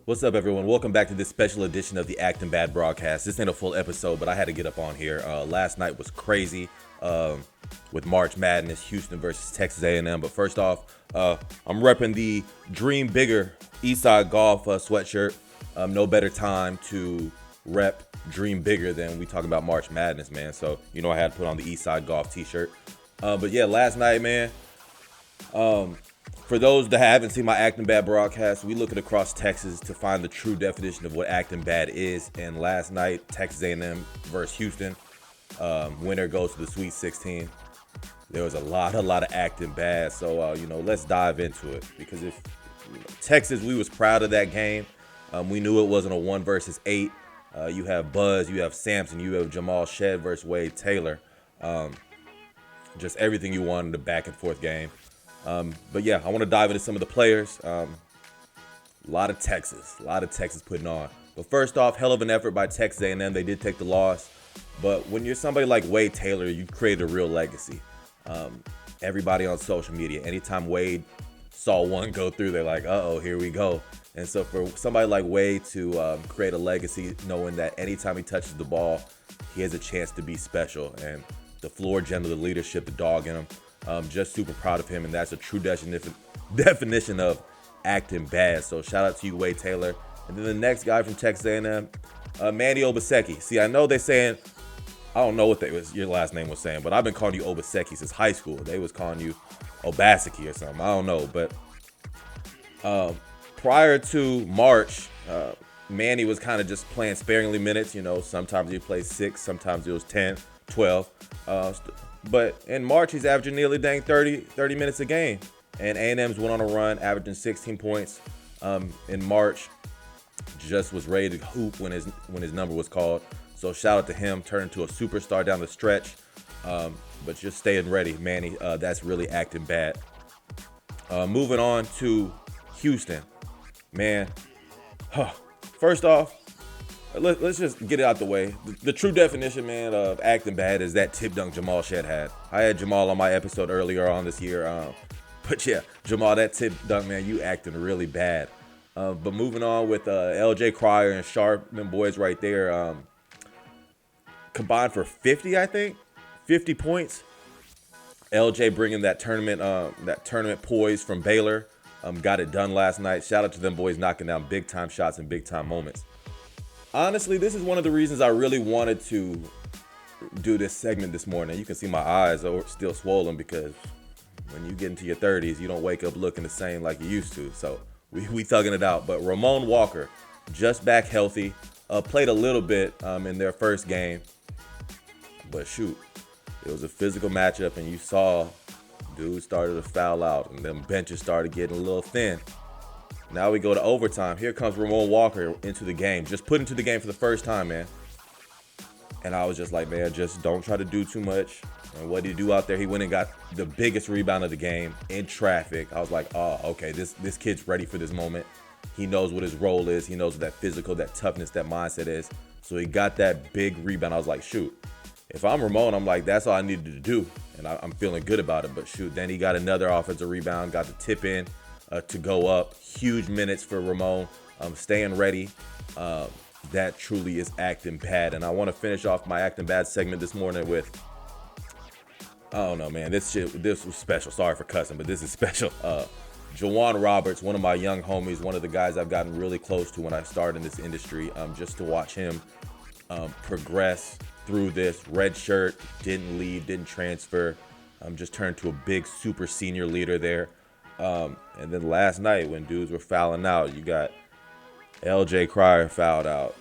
What's up, everyone? Welcome back to this special edition of the Acting Bad broadcast. This ain't a full episode, but I had to get up on here. Last night was crazy with March Madness, Houston versus Texas A&M. But first off, I'm repping the Dream Bigger Eastside Golf sweatshirt. No better time to rep Dream Bigger than we talking about March Madness, man. So, I had to put on the Eastside Golf t-shirt. But yeah, last night, man, for those that haven't seen my Acting Bad broadcast, we looking across Texas to find the true definition of what acting bad is. And last night, Texas A&M versus Houston, winner goes to the Sweet 16. There was a lot of acting bad. So, let's dive into it. Because if Texas, we was proud of that game. We knew it wasn't a 1 versus 8. You have Buzz, you have Sampson, you have Jamal Shed versus Wade Taylor. Just everything you wanted, a back and forth game. But yeah, I want to dive into some of the players. A lot of Texas putting on. But first off, hell of an effort by Texas A&M. They did take the loss. But when you're somebody like Wade Taylor, you create a real legacy. Everybody on social media, anytime Wade saw one go through, they're like, uh-oh, here we go. And so for somebody like Wade to create a legacy, knowing that anytime he touches the ball, he has a chance to be special. And the floor general, the leadership, the dog in him. Just super proud of him, and that's a true definition of acting bad. So shout out to you, Wade Taylor. And then the next guy from Texas A&M, Manny Obaseki. See, I know they're saying, I don't know what your last name was saying, but I've been calling you Obaseki since high school. They was calling you Obaseki or something. I don't know, but prior to March, Manny was kind of just playing sparingly minutes. Sometimes he played 6, sometimes it was 10, 12. But in March, he's averaging nearly 30 minutes a game. And A&M's went on a run, averaging 16 points in March. Just was ready to hoop when his number was called. So shout out to him, turning into a superstar down the stretch. But just staying ready, Manny. That's really acting bad. Moving on to Houston. Man, first off, let's just get it out the way. The true definition, man, of acting bad is that tip dunk Jamal Shed had. I had Jamal on my episode earlier on this year. But yeah, Jamal, that tip dunk, man, you acting really bad. But moving on with LJ Cryer and Sharp, them boys right there, combined for 50, I think. 50 points. LJ bringing that tournament poise from Baylor. Got it done last night. Shout out to them boys knocking down big-time shots and big-time moments. Honestly, this is one of the reasons I really wanted to do this segment this morning. You can see my eyes are still swollen because when you get into your 30s, you don't wake up looking the same like you used to. So we thugging it out. But Ramon Walker, just back healthy, played a little bit in their first game. But shoot, it was a physical matchup, and you saw dudes started to foul out, and them benches started getting a little thin. Now we go to overtime. Here comes Ramon Walker into the game. Just put into the game for the first time, man. And I was just like, man, just don't try to do too much. And what did he do out there? He went and got the biggest rebound of the game in traffic. I was like, oh, okay, this kid's ready for this moment. He knows what his role is. He knows what that physical, that toughness, that mindset is. So he got that big rebound. I was like, shoot, if I'm Ramon, I'm like, that's all I needed to do. And I'm feeling good about it. But shoot, then he got another offensive rebound, got the tip in. To go up. Huge minutes for Ramon. Staying ready. That truly is acting bad. And I want to finish off my acting bad segment this morning with, I don't know, man. This was special. Sorry for cussing, but this is special. Juwan Roberts, one of my young homies, one of the guys I've gotten really close to when I started in this industry. Just to watch him progress through this. Red shirt, didn't leave, didn't transfer. Just turned to a big super senior leader there. And then last night when dudes were fouling out, you got LJ Cryer fouled out.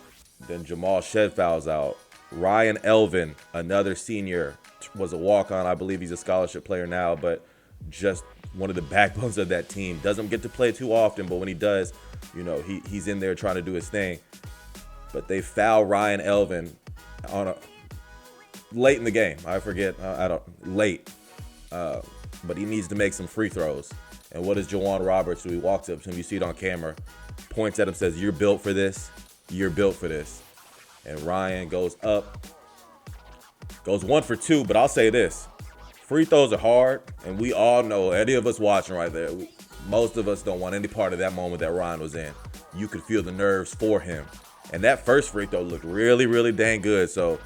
Then Jamal Shed fouls out. Ryan Elvin, another senior, was a walk-on. I believe he's a scholarship player now, but just one of the backbones of that team. Doesn't get to play too often, but when he does, he's in there trying to do his thing. But they foul Ryan Elvin late in the game. I forget. Late. But he needs to make some free throws. And what does Juwan Roberts do? He walks up to him. You see it on camera. Points at him, says, "You're built for this. You're built for this." And Ryan goes up. Goes 1 for 2. But I'll say this. Free throws are hard. And we all know, any of us watching right there, most of us don't want any part of that moment that Ryan was in. you could feel the nerves for him. And that first free throw looked really, really dang good. So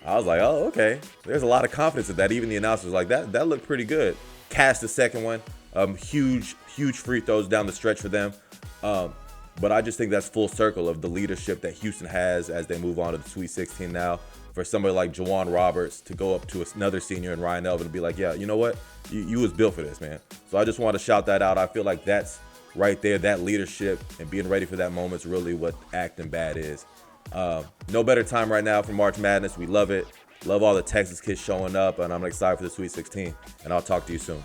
I was like, oh, okay. There's a lot of confidence in that. Even the announcer was like, that looked pretty good. Cast the second one. Huge free throws down the stretch for them. But I just think that's full circle of the leadership that Houston has as they move on to the Sweet 16 now. For somebody like Juwan Roberts to go up to another senior in Ryan Elvin and be like, yeah, you know what? You was built for this, man. So I just want to shout that out. I feel like that's right there. That leadership and being ready for that moment is really what acting bad is. No better time right now for March Madness. We love it. Love all the Texas kids showing up, and I'm excited for the Sweet 16. And I'll talk to you soon.